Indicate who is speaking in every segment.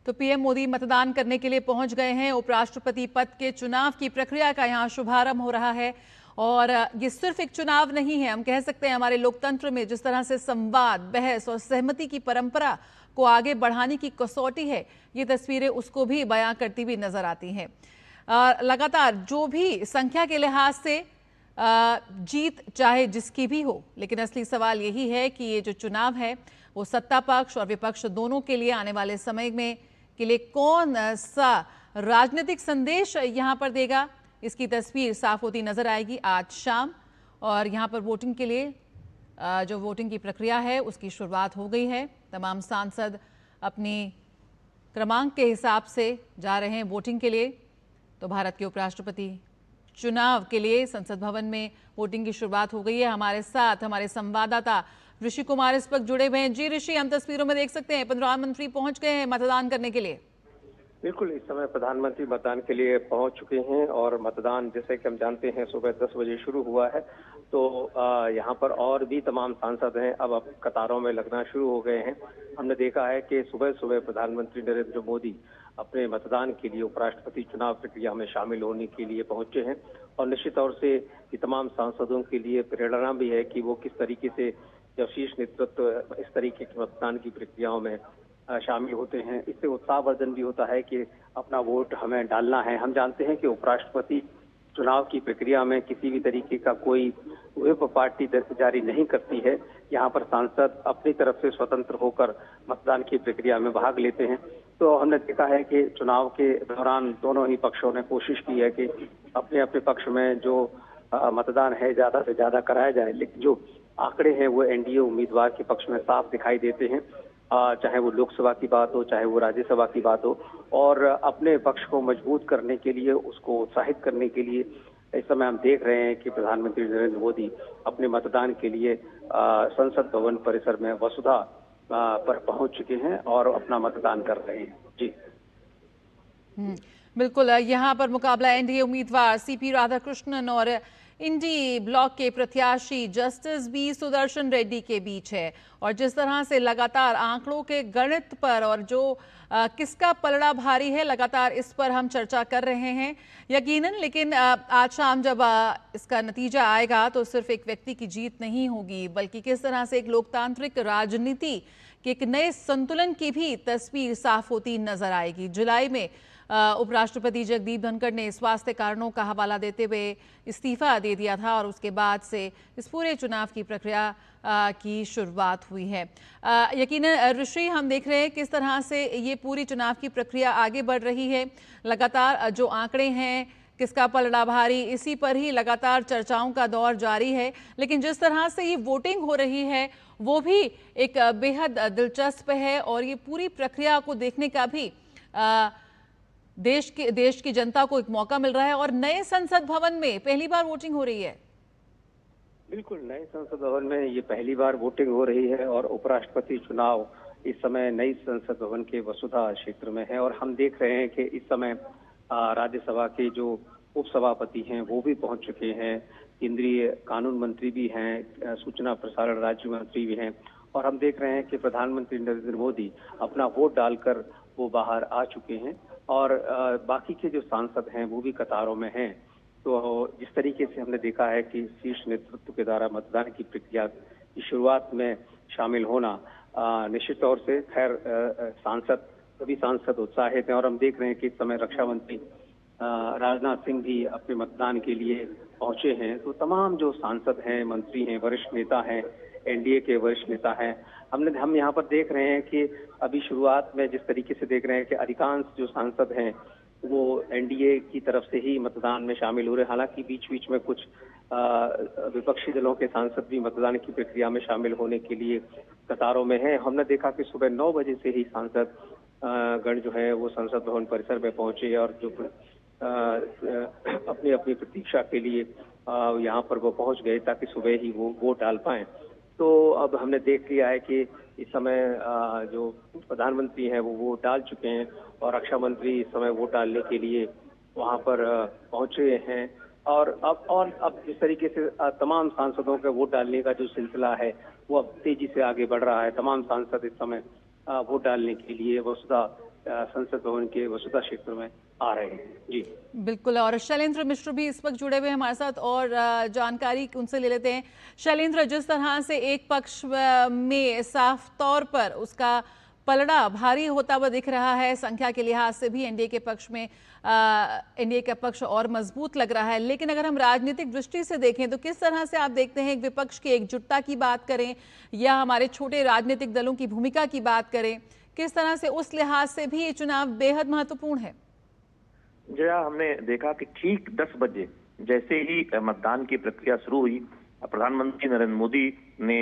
Speaker 1: तो पीएम मोदी मतदान करने के लिए पहुंच गए हैं। उपराष्ट्रपति पद के चुनाव की प्रक्रिया का यहां शुभारंभ हो रहा है और ये सिर्फ एक चुनाव नहीं है, हम कह सकते हैं हमारे लोकतंत्र में जिस तरह से संवाद, बहस और सहमति की परंपरा को आगे बढ़ाने की कसौटी है, ये तस्वीरें उसको भी बयां करती हुई नजर आती हैं। लगातार जो भी संख्या के लिहाज से जीत चाहे जिसकी भी हो, लेकिन असली सवाल यही है कि ये जो चुनाव है वो सत्ता पक्ष और विपक्ष दोनों के लिए आने वाले समय में के लिए कौन सा राजनीतिक संदेश यहां पर देगा, इसकी तस्वीर साफ होती नजर आएगी आज शाम। और यहां पर वोटिंग के लिए जो वोटिंग की प्रक्रिया है उसकी शुरुआत हो गई है। तमाम सांसद अपनी क्रमांक के हिसाब से जा रहे हैं वोटिंग के लिए। तो भारत के उपराष्ट्रपति चुनाव के लिए संसद भवन में वोटिंग की शुरुआत हो गई है। हमारे साथ हमारे संवाददाता ऋषि कुमार इस वक्त जुड़े हुए हैं। जी ऋषि, हम तस्वीरों में देख सकते हैं प्रधानमंत्री पहुंच गए हैं मतदान करने के लिए।
Speaker 2: बिल्कुल, इस समय प्रधानमंत्री मतदान के लिए पहुंच चुके हैं और मतदान जैसे कि हम जानते हैं सुबह 10 बजे शुरू हुआ है। तो यहाँ पर और भी तमाम सांसद हैं, अब कतारों में लगना शुरू हो गए हैं। हमने देखा है कि सुबह सुबह प्रधानमंत्री नरेंद्र मोदी अपने मतदान के लिए उपराष्ट्रपति चुनाव प्रक्रिया में शामिल होने के लिए पहुंचे हैं और निश्चित तौर से ये तमाम सांसदों के लिए प्रेरणा भी है कि वो किस तरीके से जब शीर्ष नेतृत्व इस तरीके की मतदान की प्रक्रियाओं में शामिल होते हैं, इससे उत्साहवर्धन भी होता है कि अपना वोट हमें डालना है। हम जानते हैं कि उपराष्ट्रपति चुनाव की प्रक्रिया में किसी भी तरीके का कोई व्हिप पार्टी जारी नहीं करती है। यहाँ पर सांसद अपनी तरफ से स्वतंत्र होकर मतदान की प्रक्रिया में भाग लेते हैं। तो हमने देखा है कि चुनाव के दौरान दोनों ही पक्षों ने कोशिश की है कि अपने अपने पक्ष में जो मतदान है ज्यादा से ज्यादा कराया जाए, लेकिन जो आंकड़े हैं वो एनडीए उम्मीदवार के पक्ष में साफ दिखाई देते हैं, चाहे वो लोकसभा की बात हो चाहे वो राज्यसभा की बात हो। और अपने पक्ष को मजबूत करने के लिए, उसको उत्साहित करने के लिए इस समय हम देख रहे हैं कि प्रधानमंत्री नरेंद्र मोदी अपने मतदान के लिए संसद भवन परिसर में वसुधा पर पहुंच चुके हैं और अपना मतदान कर रहे हैं। जी
Speaker 1: बिल्कुल, यहाँ पर मुकाबला एनडीए उम्मीदवार सीपी राधाकृष्णन और इंडी ब्लॉक के प्रत्याशी जस्टिस बी सुदर्शन रेड्डी के बीच है। और जिस तरह से लगातार आंकड़ों के गणित पर और जो किसका पलड़ा भारी है, लगातार इस पर हम चर्चा कर रहे हैं यकीनन। लेकिन आज शाम जब इसका नतीजा आएगा तो सिर्फ एक व्यक्ति की जीत नहीं होगी, बल्कि किस तरह से एक लोकतांत्रिक राजनीति के एक नए संतुलन की भी तस्वीर साफ होती नजर आएगी। जुलाई में उपराष्ट्रपति जगदीप धनखड़ ने स्वास्थ्य कारणों का हवाला देते हुए इस्तीफा दे दिया था और उसके बाद से इस पूरे चुनाव की प्रक्रिया की शुरुआत हुई है। यकीनन ऋषि, हम देख रहे हैं किस तरह से ये पूरी चुनाव की प्रक्रिया आगे बढ़ रही है। लगातार जो आंकड़े हैं, किसका पलड़ा भारी, इसी पर ही लगातार चर्चाओं का दौर जारी है। लेकिन जिस तरह से ये वोटिंग हो रही है वो भी एक बेहद दिलचस्प है और ये पूरी प्रक्रिया को देखने का भी देश की जनता को एक मौका मिल रहा है। और नए संसद भवन में पहली बार वोटिंग हो रही है।
Speaker 2: बिल्कुल, नए संसद भवन में ये पहली बार वोटिंग हो रही है और उपराष्ट्रपति चुनाव इस समय नई संसद भवन के वसुधा क्षेत्र में है। और हम देख रहे हैं कि इस समय राज्यसभा के जो उपसभापति हैं वो भी पहुंच चुके हैं, केंद्रीय कानून मंत्री भी हैं, सूचना प्रसारण राज्य मंत्री भी हैं। और हम देख रहे हैं कि प्रधानमंत्री नरेंद्र मोदी अपना वोट डालकर वो बाहर आ चुके हैं और बाकी के जो सांसद हैं वो भी कतारों में हैं। तो जिस तरीके से हमने देखा है कि शीर्ष नेतृत्व के द्वारा मतदान की प्रक्रिया की शुरुआत में शामिल होना, निश्चित तौर से खैर सभी सांसद उत्साहित हैं। और हम देख रहे हैं कि इस समय रक्षा मंत्री राजनाथ सिंह भी अपने मतदान के लिए पहुंचे हैं। तो तमाम जो सांसद हैं, मंत्री हैं, वरिष्ठ नेता हैं, एनडीए के वरिष्ठ नेता हैं, हम यहाँ पर देख रहे हैं कि अभी शुरुआत में जिस तरीके से देख रहे हैं कि अधिकांश जो सांसद हैं वो एनडीए की तरफ से ही मतदान में शामिल हो रहे हैं। हालांकि बीच बीच में कुछ विपक्षी दलों के सांसद भी मतदान की प्रक्रिया में शामिल होने के लिए कतारों में हैं। हमने देखा कि सुबह 9 बजे से ही सांसद गण जो है वो संसद भवन परिसर में पहुंचे और जो अपनी अपनी प्रतीक्षा के लिए यहाँ पर वो पहुंच गए ताकि सुबह ही वो वोट डाल पाएं। तो अब हमने देख लिया है कि इस समय जो प्रधानमंत्री हैं वो वोट डाल चुके हैं और रक्षा मंत्री इस समय वोट डालने के लिए वहां पर पहुंचे हैं। और अब जिस तरीके से तमाम सांसदों के वोट डालने का जो सिलसिला है वो अब तेजी से आगे बढ़ रहा है। तमाम सांसद इस समय वोट डालने के लिए वसुधा संसद भवन के वसुधा क्षेत्र में आ रहे हैं। जी
Speaker 1: बिल्कुल। और शैलेंद्र मिश्र भी इस वक्त जुड़े हुए हैं हमारे साथ और जानकारी उनसे ले लेते हैं। शैलेंद्र, जिस तरह से एक पक्ष में साफ तौर पर उसका पलड़ा भारी होता हुआ दिख रहा है, संख्या के लिहाज से भी एनडीए के पक्ष में एनडीए का पक्ष और मजबूत लग रहा है, लेकिन अगर हम राजनीतिक दृष्टि से देखें तो किस तरह से आप देखते हैं, एक विपक्ष की एकजुटता की बात करें या हमारे छोटे राजनीतिक दलों की भूमिका की बात करें, किस तरह से उस लिहाज से भी ये चुनाव बेहद महत्वपूर्ण है?
Speaker 3: जया, हमने देखा कि ठीक 10 बजे जैसे ही मतदान की प्रक्रिया शुरू हुई, प्रधानमंत्री नरेंद्र मोदी ने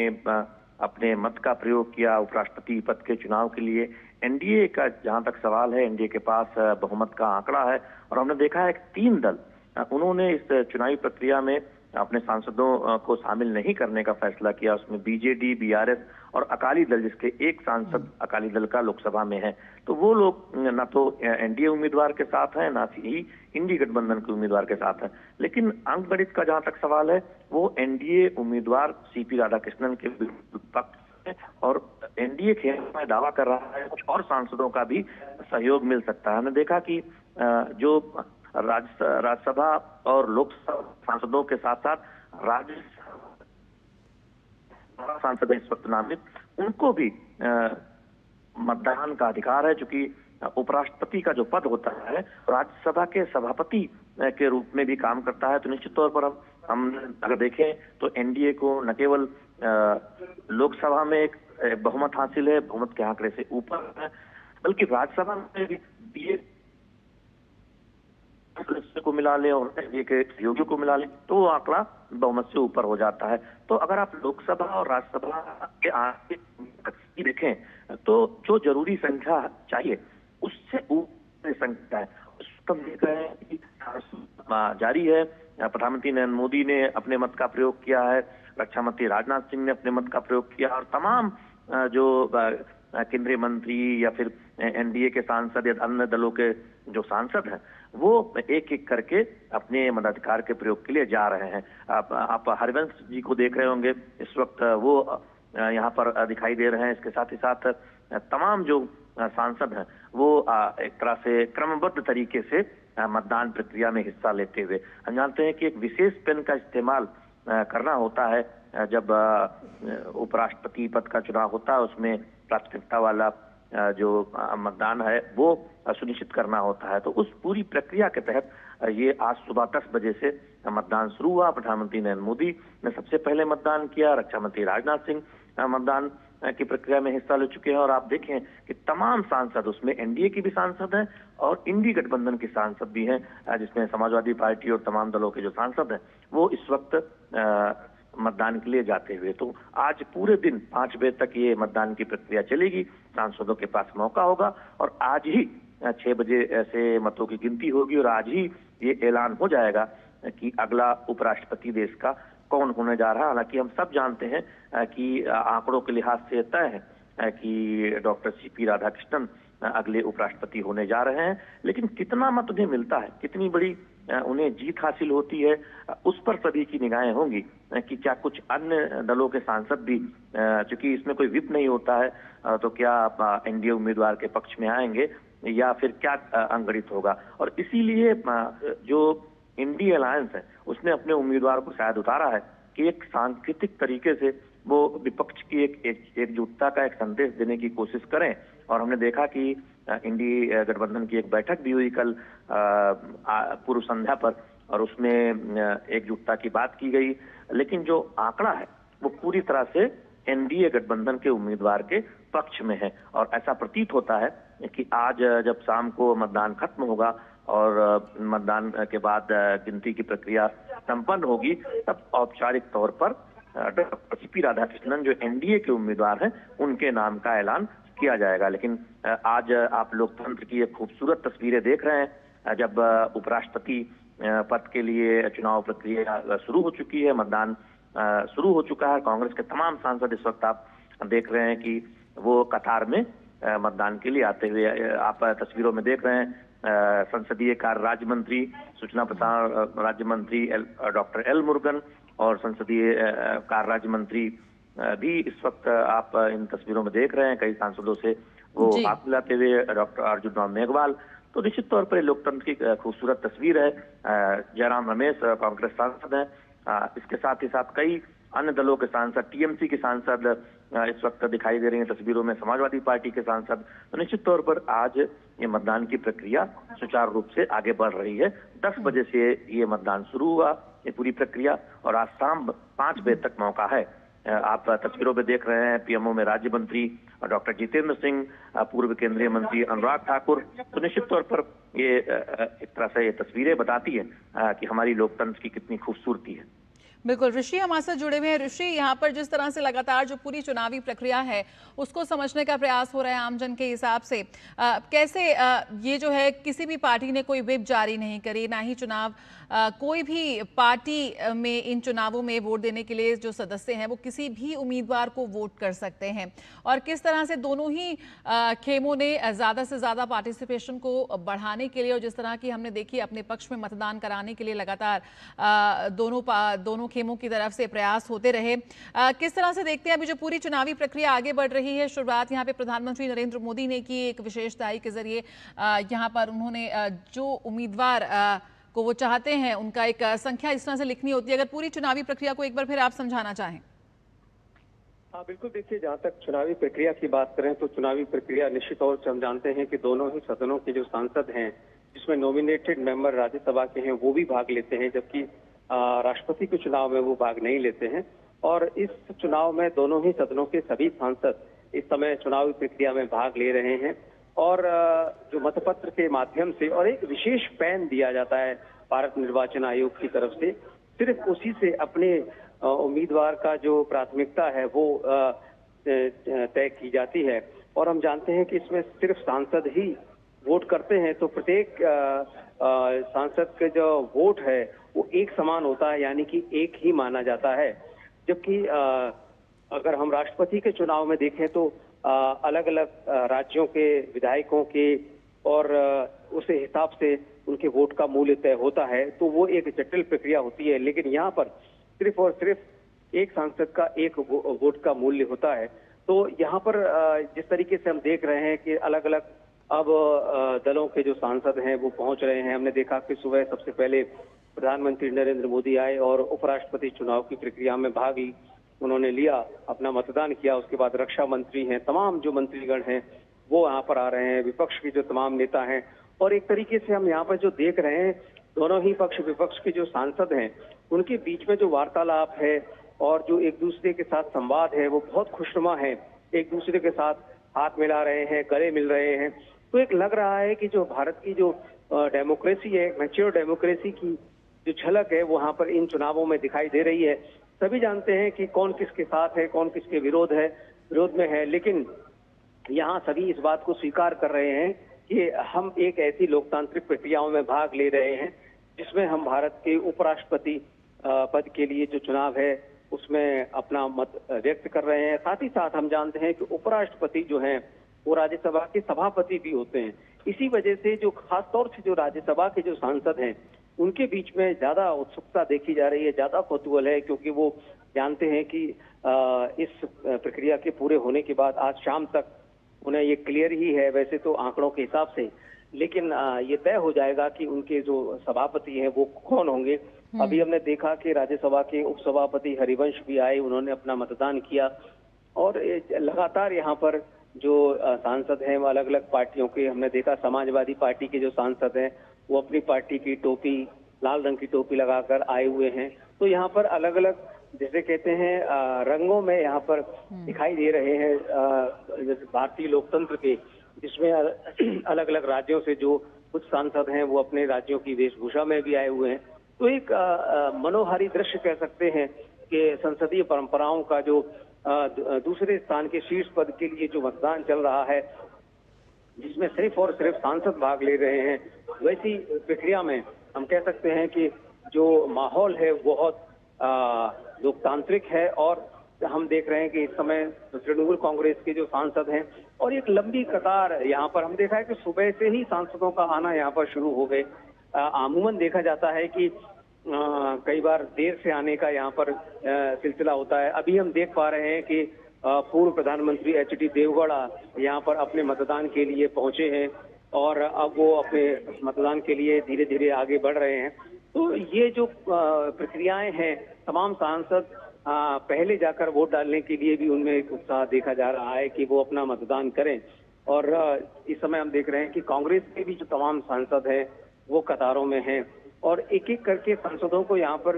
Speaker 3: अपने मत का प्रयोग किया उपराष्ट्रपति पद के चुनाव के लिए। एनडीए का जहां तक सवाल है, एनडीए के पास बहुमत का आंकड़ा है और हमने देखा है कि 3 दल उन्होंने इस चुनावी प्रक्रिया में अपने सांसदों को शामिल नहीं करने का फैसला किया। उसमें बीजेडी, बीआरएस और अकाली दल, जिसके एक सांसद अकाली दल का लोकसभा में है। तो वो लोग न तो एनडीए उम्मीदवार के साथ हैं, ना ही इंडी गठबंधन के उम्मीदवार के साथ हैं। लेकिन अंकगणित का जहां तक सवाल है, वो एनडीए उम्मीदवार सीपी राधाकृष्णन के पक्ष है और एनडीए खेल में दावा कर रहा है कुछ और सांसदों का भी सहयोग मिल सकता है। हमने देखा कि जो राज्यसभा और लोकसभा सांसदों के साथ साथ राज्यसभा सांसद इस वक्त नामित, उनको भी मतदान का अधिकार है। चूंकि उपराष्ट्रपति का जो पद होता है राज्यसभा के सभापति के रूप में भी काम करता है, तो निश्चित तौर पर हम अगर देखें तो एनडीए को न केवल लोकसभा में एक बहुमत हासिल है, बहुमत के आंकड़े से ऊपर है, बल्कि राज्यसभा में भी को मिला ले और एनडीए के सहयोगियों को मिला ले तो वो आंकड़ा बहुमत से ऊपर हो जाता है। तो अगर आप लोकसभा और राज्यसभा के आंकड़े देखें तो जो जरूरी संख्या चाहिए उससे ऊपर संख्या है। हम देख रहे हैं कि जारी है। प्रधानमंत्री नरेंद्र मोदी ने अपने मत का प्रयोग किया है, रक्षा मंत्री राजनाथ सिंह ने अपने मत का प्रयोग किया और तमाम जो केंद्रीय मंत्री या फिर एनडीए के सांसद या अन्य दलों के जो सांसद हैं वो एक एक करके अपने मताधिकार के प्रयोग के लिए जा रहे हैं। आप हरिवंश जी को देख रहे होंगे, इस वक्त वो यहाँ पर दिखाई दे रहे हैं। इसके साथ ही साथ तमाम जो सांसद हैं वो एक तरह से क्रमबद्ध तरीके से मतदान प्रक्रिया में हिस्सा लेते हुए। हम जानते हैं कि एक विशेष पेन का इस्तेमाल करना होता है जब उपराष्ट्रपति पद का चुनाव होता है, उसमें प्राथमिकता वाला जो मतदान है वो सुनिश्चित करना होता है। तो उस पूरी प्रक्रिया के तहत ये आज सुबह 10 बजे से मतदान शुरू हुआ। प्रधानमंत्री नरेंद्र मोदी ने सबसे पहले मतदान किया, रक्षा मंत्री राजनाथ सिंह मतदान की प्रक्रिया में हिस्सा ले चुके हैं और आप देखें कि तमाम सांसद, उसमें एनडीए की भी सांसद हैं और इंडी गठबंधन के सांसद भी हैं, जिसमें समाजवादी पार्टी और तमाम दलों के जो सांसद हैं वो इस वक्त मतदान के लिए जाते हुए। तो आज पूरे दिन 5 बजे तक ये मतदान की प्रक्रिया चलेगी, सांसदों के पास मौका होगा और आज ही 6 बजे से मतों की गिनती होगी और आज ही ये ऐलान हो जाएगा कि अगला उपराष्ट्रपति देश का कौन होने जा रहा है। हालांकि हम सब जानते हैं कि आंकड़ों के लिहाज से तय है कि डॉक्टर सीपी राधाकृष्णन अगले उपराष्ट्रपति होने जा रहे हैं, लेकिन कितना मत उन्हें मिलता है, कितनी बड़ी उन्हें जीत हासिल होती है, उस पर सभी की निगाहें होंगी कि क्या कुछ अन्य दलों के सांसद भी, चूंकि इसमें कोई विप नहीं होता है, तो क्या एनडीए उम्मीदवार के पक्ष में आएंगे या फिर क्या अंगड़ित होगा। और इसीलिए जो इंडी अलायंस है उसने अपने उम्मीदवार को शायद उतारा है कि एक सांकेतिक तरीके से वो विपक्ष की एकजुटता का एक संदेश देने की कोशिश करें। और हमने देखा कि इंडी गठबंधन की एक बैठक भी हुई कल पूर्व संध्या पर और उसमें एकजुटता की बात की गई, लेकिन जो आंकड़ा है वो पूरी तरह से एनडीए गठबंधन के उम्मीदवार के पक्ष में है। और ऐसा प्रतीत होता है कि आज जब शाम को मतदान खत्म होगा और मतदान के बाद गिनती की प्रक्रिया संपन्न होगी, तब औपचारिक तौर पर डॉक्टर सीपी राधाकृष्णन जो एनडीए के उम्मीदवार हैं उनके नाम का ऐलान किया जाएगा। लेकिन आज आप लोकतंत्र की एक खूबसूरत तस्वीरें देख रहे हैं जब उपराष्ट्रपति पद के लिए चुनाव प्रक्रिया शुरू हो चुकी है, मतदान शुरू हो चुका है। कांग्रेस के तमाम सांसद इस वक्त आप देख रहे हैं कि वो कतार में मतदान के लिए आते हुए आप तस्वीरों में देख रहे हैं। संसदीय कार्य राज्य मंत्री, सूचना प्रसारण राज्य मंत्री डॉक्टर एल मुरुगन और संसदीय कार्य राज्य मंत्री भी इस वक्त आप इन तस्वीरों में देख रहे हैं। कई सांसदों से वो
Speaker 1: जी।
Speaker 3: हाथ मिलाते हुए डॉक्टर अर्जुन राम मेघवाल। तो निश्चित तौर पर ये लोकतंत्र की खूबसूरत तस्वीर है। जयराम रमेश कांग्रेस सांसद हैं। इसके साथ ही साथ कई अन्य दलों के सांसद, टीएमसी के सांसद इस वक्त दिखाई दे रही हैं तस्वीरों में, समाजवादी पार्टी के सांसद। तो निश्चित तौर पर आज ये मतदान की प्रक्रिया सुचारू रूप से आगे बढ़ रही है। 10 बजे से ये मतदान शुरू हुआ, ये पूरी प्रक्रिया, और आज शाम 5 बजे तक मौका है। आप तस्वीरों में देख रहे हैं पीएमओ में राज्य मंत्री डॉक्टर जितेंद्र सिंह, पूर्व केंद्रीय मंत्री अनुराग ठाकुर। तो निश्चित तौर पर ये एक तरह से ये तस्वीरें बताती है कि हमारी लोकतंत्र की कितनी खूबसूरती है।
Speaker 1: बिल्कुल, ऋषि हमारे साथ जुड़े हुए हैं। ऋषि, यहाँ पर जिस तरह से लगातार जो पूरी चुनावी प्रक्रिया है उसको समझने का प्रयास हो रहा है आमजन के हिसाब से, कैसे ये जो है किसी भी पार्टी ने कोई व्हिप जारी नहीं करी, ना ही चुनाव कोई भी पार्टी में इन चुनावों में वोट देने के लिए जो सदस्य हैं वो किसी भी उम्मीदवार को वोट कर सकते हैं, और किस तरह से दोनों ही खेमों ने ज़्यादा से ज़्यादा पार्टिसिपेशन को बढ़ाने के लिए, और जिस तरह की हमने देखी अपने पक्ष में मतदान कराने के लिए लगातार दोनों खेमों की तरफ से प्रयास होते रहे। किस तरह से देखते हैं अभी जो पूरी चुनावी प्रक्रिया आगे बढ़ रही है? शुरुआत यहाँ पे प्रधानमंत्री नरेंद्र मोदी ने की एक विशेष दाई के जरिए, यहाँ पर उन्होंने जो उम्मीदवार को वो चाहते हैं उनका एक संख्या इस तरह से लिखनी होती है। अगर पूरी चुनावी प्रक्रिया को एक बार फिर आप समझाना चाहें।
Speaker 2: हाँ बिल्कुल, देखिए जहाँ तक चुनावी प्रक्रिया की बात करें तो चुनावी प्रक्रिया निश्चित तौर से हम जानते हैं कि दोनों ही सदनों के जो सांसद हैं, जिसमें नॉमिनेटेड मेंबर राज्यसभा के हैं, वो भी भाग लेते हैं, जबकि राष्ट्रपति के चुनाव में वो भाग नहीं लेते हैं। और इस चुनाव में दोनों ही सदनों के सभी सांसद इस समय चुनावी प्रक्रिया में भाग ले रहे हैं, और जो मतपत्र के माध्यम से और एक विशेष पैन दिया जाता है भारत निर्वाचन आयोग की तरफ से, सिर्फ उसी से अपने उम्मीदवार का जो प्राथमिकता है वो तय की जाती है। और हम जानते हैं कि इसमें सिर्फ सांसद ही वोट करते हैं, तो प्रत्येक सांसद के जो वोट है वो एक समान होता है, यानी कि एक ही माना जाता है। जबकि अगर हम राष्ट्रपति के चुनाव में देखें तो अलग अलग राज्यों के विधायकों के और उस हिसाब से उनके वोट का मूल्य तय होता है, तो वो एक जटिल प्रक्रिया होती है। लेकिन यहाँ पर सिर्फ और सिर्फ एक सांसद का एक वोट का मूल्य होता है। तो यहाँ पर जिस तरीके से हम देख रहे हैं कि अलग अलग अब दलों के जो सांसद हैं वो पहुंच रहे हैं। हमने देखा कि सुबह सबसे पहले प्रधानमंत्री नरेंद्र मोदी आए और उपराष्ट्रपति चुनाव की प्रक्रिया में भाग उन्होंने लिया, अपना मतदान किया। उसके बाद रक्षा मंत्री हैं, तमाम जो मंत्रीगण हैं वो यहाँ पर आ रहे हैं, विपक्ष के जो तमाम नेता हैं। और एक तरीके से हम यहाँ पर जो देख रहे हैं, दोनों ही पक्ष विपक्ष के जो सांसद हैं उनके बीच में जो वार्तालाप है और जो एक दूसरे के साथ संवाद है वो बहुत खुशनुमा है। एक दूसरे के साथ हाथ मिला रहे हैं, गले मिल रहे हैं। तो एक लग रहा है कि जो भारत की जो डेमोक्रेसी है, मैच्योर डेमोक्रेसी की जो झलक है वो यहाँ पर इन चुनावों में दिखाई दे रही है। सभी जानते हैं कि कौन किसके साथ है, कौन किसके विरोध में है, लेकिन यहाँ सभी इस बात को स्वीकार कर रहे हैं कि हम एक ऐसी लोकतांत्रिक प्रक्रियाओं में भाग ले रहे हैं जिसमें हम भारत के उपराष्ट्रपति पद के लिए जो चुनाव है उसमें अपना मत व्यक्त कर रहे हैं। साथ ही साथ हम जानते हैं कि उपराष्ट्रपति जो हैं वो राज्यसभा के सभापति भी होते हैं। इसी वजह से जो खास तौर से जो राज्यसभा के जो सांसद हैं उनके बीच में ज्यादा उत्सुकता देखी जा रही है, ज्यादा कौतूहल है, क्योंकि वो जानते हैं कि इस प्रक्रिया के पूरे होने के बाद आज शाम तक उन्हें ये क्लियर ही है वैसे तो आंकड़ों के हिसाब से, लेकिन ये तय हो जाएगा कि उनके जो सभापति हैं वो कौन होंगे। अभी हमने देखा कि राज्यसभा के उपसभापति हरिवंश भी आए, उन्होंने अपना मतदान किया। और लगातार यहाँ पर जो सांसद हैं वो अलग अलग पार्टियों के, हमने देखा समाजवादी पार्टी के जो सांसद हैं वो अपनी पार्टी की टोपी, लाल रंग की टोपी लगाकर आए हुए हैं। तो यहाँ पर अलग अलग जैसे कहते हैं रंगों में यहाँ पर दिखाई दे रहे हैं भारतीय लोकतंत्र के, जिसमें अलग अलग राज्यों से जो कुछ सांसद हैं वो अपने राज्यों की वेशभूषा में भी आए हुए हैं। तो एक मनोहारी दृश्य कह सकते हैं कि संसदीय परंपराओं का जो दूसरे स्थान के शीर्ष पद के लिए जो मतदान चल रहा है, जिसमें सिर्फ और सिर्फ सांसद भाग ले रहे हैं, वैसी प्रक्रिया में हम कह सकते हैं कि जो माहौल है बहुत लोकतांत्रिक है। और हम देख रहे हैं कि इस समय तृणमूल कांग्रेस के जो सांसद हैं और एक लंबी कतार यहाँ पर हम देखा है कि सुबह से ही सांसदों का आना यहाँ पर शुरू हो गए। अमूमन देखा जाता है कि कई बार देर से आने का यहाँ पर सिलसिला होता है। अभी हम देख पा रहे हैं कि पूर्व प्रधानमंत्री एचडी देवगौड़ा यहाँ पर अपने मतदान के लिए पहुंचे हैं और अब वो अपने मतदान के लिए धीरे धीरे आगे बढ़ रहे हैं। तो ये जो प्रक्रियाएं हैं, तमाम सांसद पहले जाकर वोट डालने के लिए भी उनमें एक उत्साह देखा जा रहा है कि वो अपना मतदान करें। और इस समय हम देख रहे हैं कि कांग्रेस के भी जो तमाम सांसद हैं वो कतारों में हैं और एक एक करके सांसदों को यहाँ पर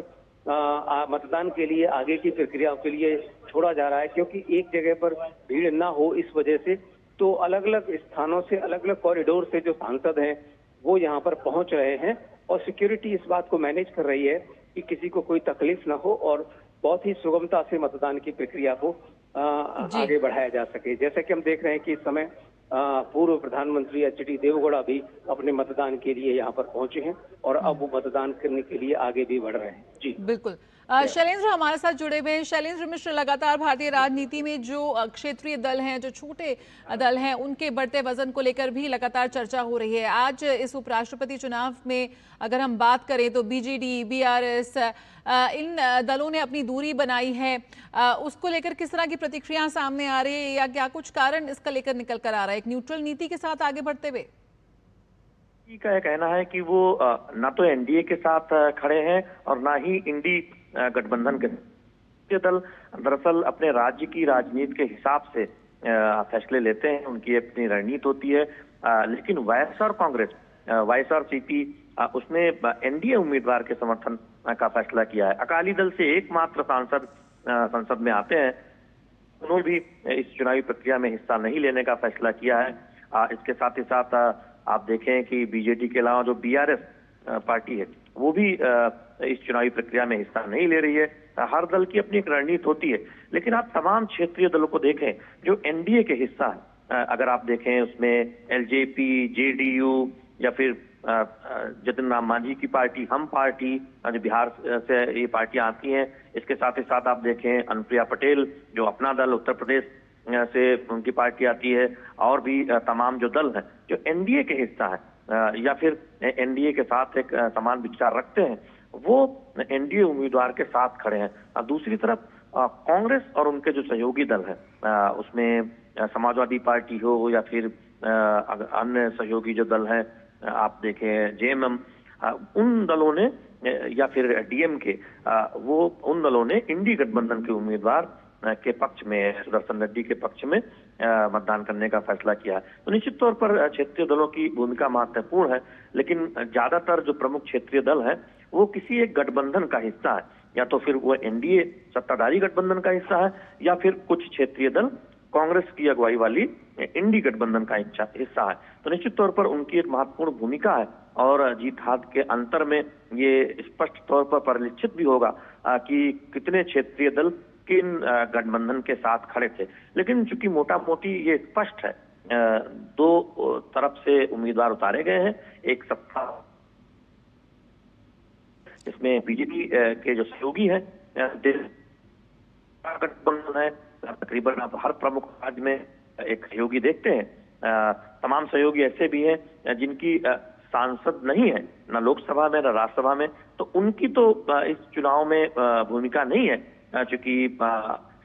Speaker 2: मतदान के लिए आगे की प्रक्रिया के लिए छोड़ा जा रहा है, क्योंकि एक जगह पर भीड़ ना हो इस वजह से। तो अलग अलग स्थानों से, अलग अलग कॉरिडोर से जो सांसद हैं वो यहाँ पर पहुंच रहे हैं और सिक्योरिटी इस बात को मैनेज कर रही है कि किसी को कोई तकलीफ ना हो और बहुत ही सुगमता से मतदान की प्रक्रिया को आगे बढ़ाया जा सके। जैसे कि हम देख रहे हैं कि इस समय पूर्व प्रधानमंत्री एचडी देवगौड़ा भी अपने मतदान के लिए यहाँ पर पहुंचे हैं और अब वो मतदान करने के लिए आगे भी बढ़ रहे हैं। जी
Speaker 1: बिल्कुल। शैलेंद्र हमारे साथ जुड़े हुए हैं। शैलेंद्र मिश्र, लगातार भारतीय राजनीति में जो क्षेत्रीय दल हैं, जो छोटे दल हैं, उनके बढ़ते वजन को लेकर भी लगातार चर्चा हो रही है। आज इस उपराष्ट्रपति चुनाव में अगर हम बात करें तो बीजेडी, बीआरएस, इन दलों ने अपनी दूरी बनाई है। उसको लेकर किस तरह की प्रतिक्रिया सामने आ रही है या क्या कुछ कारण इसका लेकर निकल कर आ रहा है एक न्यूट्रल नीति के साथ आगे बढ़ते हुए?
Speaker 3: का कहना है कि वो ना तो एनडीए के साथ खड़े हैं और ना ही इंडी गठबंधन के दल दरअसल अपने राज्य की राजनीति के हिसाब से फैसले लेते हैं, उनकी अपनी रणनीति होती है। लेकिन वाईएसआर कांग्रेस, वाईएसआर सीपी, उसने एनडीए उम्मीदवार के समर्थन का फैसला किया है। अकाली दल से एकमात्र सांसद संसद में आते हैं, उन्होंने भी इस चुनावी प्रक्रिया में हिस्सा नहीं लेने का फैसला किया है। इसके साथ ही साथ आप देखें कि बीजेडी के अलावा जो बीआरएस पार्टी है वो भी इस चुनावी प्रक्रिया में हिस्सा नहीं ले रही है। हर दल की अपनी एक रणनीति होती है, लेकिन आप तमाम क्षेत्रीय दलों को देखें जो एनडीए के हिस्सा है, अगर आप देखें उसमें एलजेपी, जेडीयू या फिर जतिन राम मांझी की पार्टी, हम पार्टी, बिहार से ये पार्टियां आती हैं। इसके साथ ही साथ आप देखें अनुप्रिया पटेल जो अपना दल उत्तर प्रदेश से उनकी पार्टी आती है, और भी तमाम जो दल हैं जो एनडीए के हिस्सा है या फिर एनडीए के साथ एक समान विचार रखते हैं, वो एनडीए उम्मीदवार के साथ खड़े हैं। दूसरी तरफ कांग्रेस और उनके जो सहयोगी दल हैं, उसमें समाजवादी पार्टी हो या फिर अन्य सहयोगी जो दल हैं, आप देखें जेएमएम, उन दलों ने या फिर डीएमके, वो उन दलों ने इंडी गठबंधन के उम्मीदवार के पक्ष में, सुदर्शन रेड्डी के पक्ष में मतदान करने का फैसला किया है। तो निश्चित तौर पर क्षेत्रीय दलों की भूमिका महत्वपूर्ण है, लेकिन ज्यादातर जो प्रमुख क्षेत्रीय दल है वो किसी एक गठबंधन का हिस्सा है, या तो फिर वो एनडीए सत्ताधारी गठबंधन का हिस्सा है या फिर कुछ क्षेत्रीय दल कांग्रेस की अगुवाई वाली इंडी गठबंधन का हिस्सा है। तो निश्चित तौर पर उनकी एक महत्वपूर्ण भूमिका है और जीत हार के अंतर में ये स्पष्ट तौर पर परिलक्षित भी होगा कि कितने क्षेत्रीय दल किन गठबंधन के साथ खड़े थे। लेकिन चूंकि मोटा मोटी ये स्पष्ट है, दो तरफ से उम्मीदवार उतारे गए हैं। एक सत्ता इसमें बीजेपी के जो सहयोगी हैं, गठबंधन है, तकरीबन आप हर प्रमुख राज्य में एक सहयोगी देखते हैं। तमाम सहयोगी ऐसे भी हैं जिनकी सांसद नहीं है, ना लोकसभा में ना राज्यसभा में, तो उनकी तो इस चुनाव में भूमिका नहीं है, चूंकि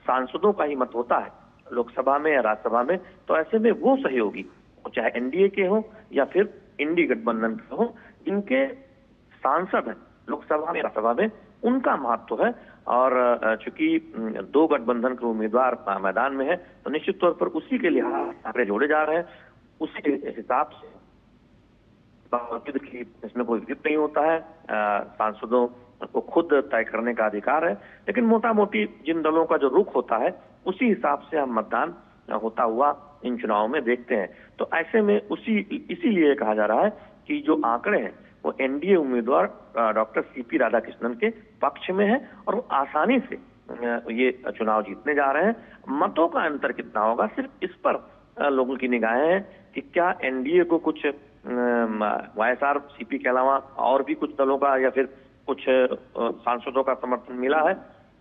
Speaker 3: सांसदों का ही मत होता है लोकसभा में या राज्यसभा में। तो ऐसे में वो सहयोगी चाहे एनडीए के हों या फिर इंडी गठबंधन के हों, जिनके सांसद हैं लोकसभा में, राज्यसभा में, उनका महत्व है। और चूंकि दो गठबंधन के उम्मीदवार मैदान में है, तो निश्चित तौर पर उसी के लिहाज आंकड़े जोड़े जा रहे हैं। उसी के हिसाब से बावजूद कि इसमें कोई विप नहीं होता है, सांसदों को खुद तय करने का अधिकार है, लेकिन मोटा मोटी जिन दलों का जो रुख होता है उसी हिसाब से हम मतदान होता हुआ इन चुनावों में देखते हैं। तो ऐसे में इसीलिए कहा जा रहा है कि जो आंकड़े हैं वो एनडीए उम्मीदवार डॉक्टर सीपी राधाकृष्णन के पक्ष में है और वो आसानी से ये चुनाव जीतने जा रहे हैं। मतों का अंतर कितना होगा, सिर्फ इस पर लोगों की निगाहें हैं कि क्या एनडीए को कुछ वाईएसआर सीपी के अलावा और भी कुछ दलों का या फिर कुछ सांसदों का समर्थन मिला है,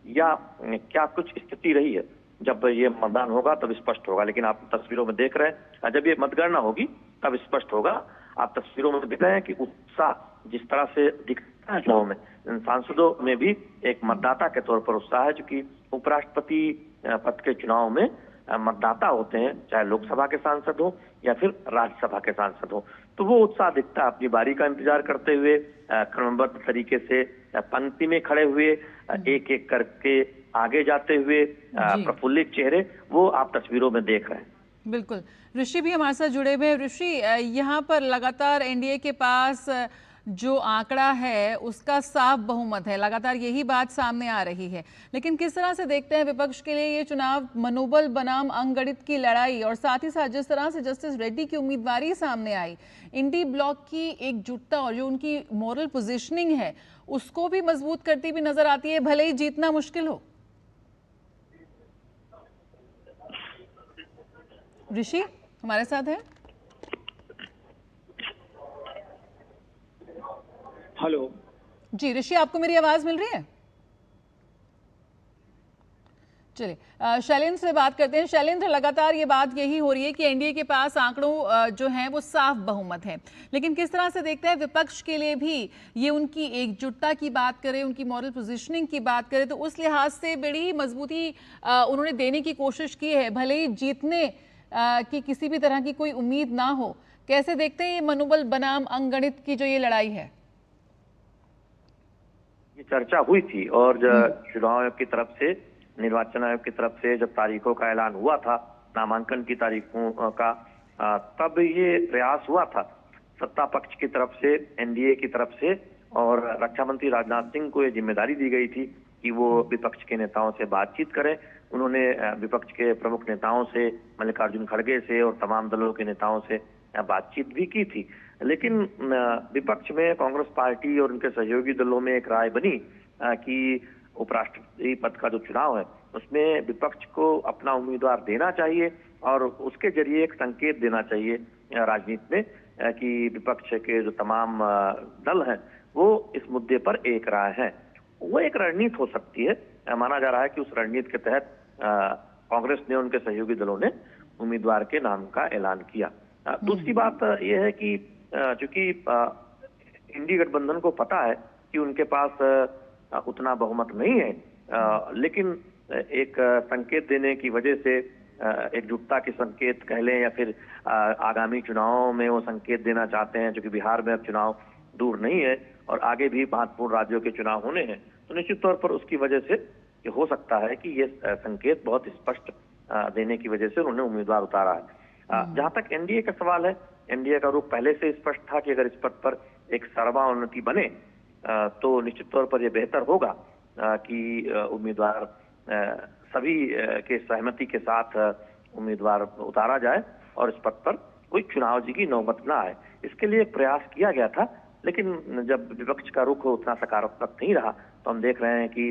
Speaker 3: या क्या कुछ स्थिति रही है। जब ये मतदान होगा तब स्पष्ट होगा, लेकिन आप तस्वीरों में देख रहे हैं, जब ये मतगणना होगी तब स्पष्ट होगा। आप तस्वीरों में देख रहे हैं कि उत्साह जिस तरह से दिखता है चुनाव में, सांसदों में भी एक मतदाता के तौर पर उत्साह है, क्योंकि उपराष्ट्रपति पद के चुनाव में मतदाता होते हैं, चाहे लोकसभा के सांसद हो या फिर राज्यसभा के सांसद हो, तो वो उत्साह दिखता है। अपनी बारी का इंतजार करते हुए क्रमबद्ध तरीके से पंक्ति में खड़े हुए, एक एक करके आगे जाते हुए प्रफुल्लित चेहरे वो आप तस्वीरों में देख रहे हैं।
Speaker 1: बिल्कुल। ऋषि भी हमारे साथ जुड़े हुए हैं। ऋषि, यहाँ पर लगातार एनडीए के पास जो आंकड़ा है उसका साफ बहुमत है, लगातार यही बात सामने आ रही है, लेकिन किस तरह से देखते हैं विपक्ष के लिए ये चुनाव मनोबल बनाम अंगगणित की लड़ाई, और साथ ही साथ जिस तरह से जस्टिस रेड्डी की उम्मीदवारी सामने आई, इंडी ब्लॉक की एकजुटता और जो उनकी मॉरल पोजीशनिंग है उसको भी मजबूत करती हुई नजर आती है, भले ही जीतना मुश्किल हो। ऋषि हमारे साथ है?
Speaker 2: हेलो
Speaker 1: जी ऋषि, आपको मेरी आवाज मिल रही है? चलिए शैलेंद्र से बात करते हैं। शैलेंद्र, लगातार ये बात यही हो रही है कि एनडीए के पास आंकड़ों जो हैं वो साफ बहुमत है, लेकिन किस तरह से देखते हैं विपक्ष के लिए भी ये उनकी एकजुटता की बात करें, उनकी मॉरल पोजीशनिंग की बात करें तो उस लिहाज से बड़ी ही मजबूती उन्होंने देने की कोशिश की है, भले ही जीतने की किसी भी तरह की कोई उम्मीद ना हो। कैसे देखते हैं ये मनोबल बनाम अंगगणित की जो ये लड़ाई है?
Speaker 3: ये चर्चा हुई थी और चुनाव आयोग की तरफ से, निर्वाचन आयोग की तरफ से जब तारीखों का ऐलान हुआ था, नामांकन की तारीखों का, तब ये प्रयास हुआ था सत्ता पक्ष की तरफ से, एनडीए की तरफ से, और रक्षा मंत्री राजनाथ सिंह को ये जिम्मेदारी दी गई थी कि वो विपक्ष के नेताओं से बातचीत करें। उन्होंने विपक्ष के प्रमुख नेताओं से, मल्लिकार्जुन खड़गे से और तमाम दलों के नेताओं से बातचीत भी की थी, लेकिन विपक्ष में कांग्रेस पार्टी और उनके सहयोगी दलों में एक राय बनी कि उपराष्ट्रपति पद का जो चुनाव है उसमें विपक्ष को अपना उम्मीदवार देना चाहिए और उसके जरिए एक संकेत देना चाहिए राजनीति में कि विपक्ष के जो तमाम दल हैं वो इस मुद्दे पर एक राय है। वो एक रणनीति हो सकती है। माना जा रहा है कि उस रणनीति के तहत कांग्रेस ने, उनके सहयोगी दलों ने उम्मीदवार के नाम का ऐलान किया। दूसरी बात यह है कि चूंकि इंडी गठबंधन को पता है कि उनके पास उतना बहुमत नहीं है, लेकिन एक संकेत देने की वजह से, एकजुटता के संकेत कह लें या फिर आगामी चुनावों में वो संकेत देना चाहते हैं, क्योंकि बिहार में अब चुनाव दूर नहीं है और आगे भी महत्वपूर्ण राज्यों के चुनाव होने हैं, तो निश्चित तौर पर उसकी वजह से ये हो सकता है कि ये संकेत बहुत स्पष्ट देने की वजह से उन्होंने उम्मीदवार उतारा है। जहां तक एनडीए का सवाल है, एनडीए का रुख पहले से स्पष्ट था कि अगर इस पद पर एक सर्वानुमति बने तो निश्चित तौर पर यह बेहतर होगा कि उम्मीदवार सभी के सहमति के साथ उम्मीदवार उतारा जाए और इस पद पर कोई चुनाव जी की नौबत ना आए। इसके लिए प्रयास किया गया था, लेकिन जब विपक्ष का रुख उतना सकारात्मक नहीं रहा तो हम देख रहे हैं कि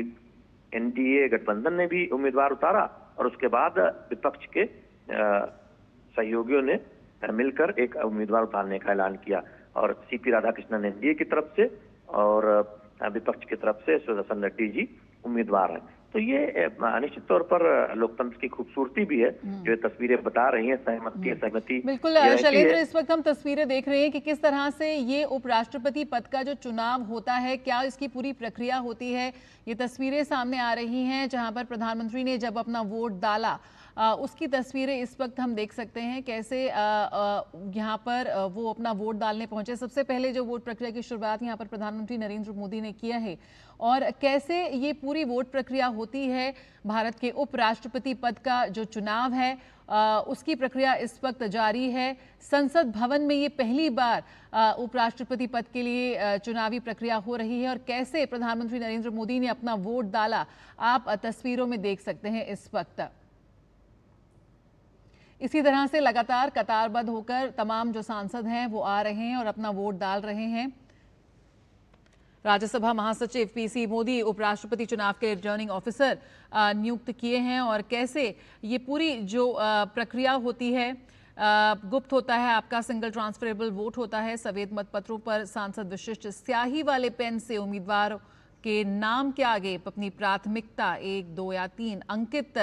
Speaker 3: एनडीए गठबंधन ने भी उम्मीदवार उतारा और उसके बाद विपक्ष के सहयोगियों ने मिलकर एक उम्मीदवार उतारने का ऐलान किया और सीपी राधाकृष्णन एनडीए की तरफ से और विपक्ष की तरफ से सुदर्शन रेड्डी जी उम्मीदवार हैं। तो ये निश्चित तौर पर लोकतंत्र की खूबसूरती भी है, जो तस्वीरें बता रही हैं सहमति।
Speaker 1: बिल्कुल शैलेंद्र, इस वक्त हम तस्वीरें देख रहे हैं कि किस तरह से ये उपराष्ट्रपति पद का जो चुनाव होता है, क्या इसकी पूरी प्रक्रिया होती है। ये तस्वीरें सामने आ रही हैं जहां पर प्रधानमंत्री ने जब अपना वोट डाला, उसकी तस्वीरें इस वक्त हम देख सकते हैं कैसे यहाँ पर वो अपना वोट डालने पहुंचे। सबसे पहले जो वोट प्रक्रिया की शुरुआत यहाँ पर प्रधानमंत्री नरेंद्र मोदी ने किया है और कैसे ये पूरी वोट प्रक्रिया होती है। भारत के उपराष्ट्रपति पद का जो चुनाव है उसकी प्रक्रिया इस वक्त जारी है। संसद भवन में ये पहली बार उपराष्ट्रपति पद के लिए चुनावी प्रक्रिया हो रही है और कैसे प्रधानमंत्री नरेंद्र मोदी ने अपना वोट डाला आप तस्वीरों में देख सकते हैं इस वक्त। इसी तरह से लगातार कतारबद्ध होकर तमाम जो सांसद हैं वो आ रहे हैं और अपना वोट डाल रहे हैं। राज्यसभा महासचिव पीसी मोदी उपराष्ट्रपति चुनाव के रिटर्निंग ऑफिसर नियुक्त किए हैं और कैसे ये पूरी जो प्रक्रिया होती है, गुप्त होता है, आपका सिंगल ट्रांसफरेबल वोट होता है। सफेद मतपत्रों पर सांसद विशिष्ट स्याही वाले पेन से उम्मीदवार के नाम के आगे अपनी प्राथमिकता 1, 2 या 3 अंकित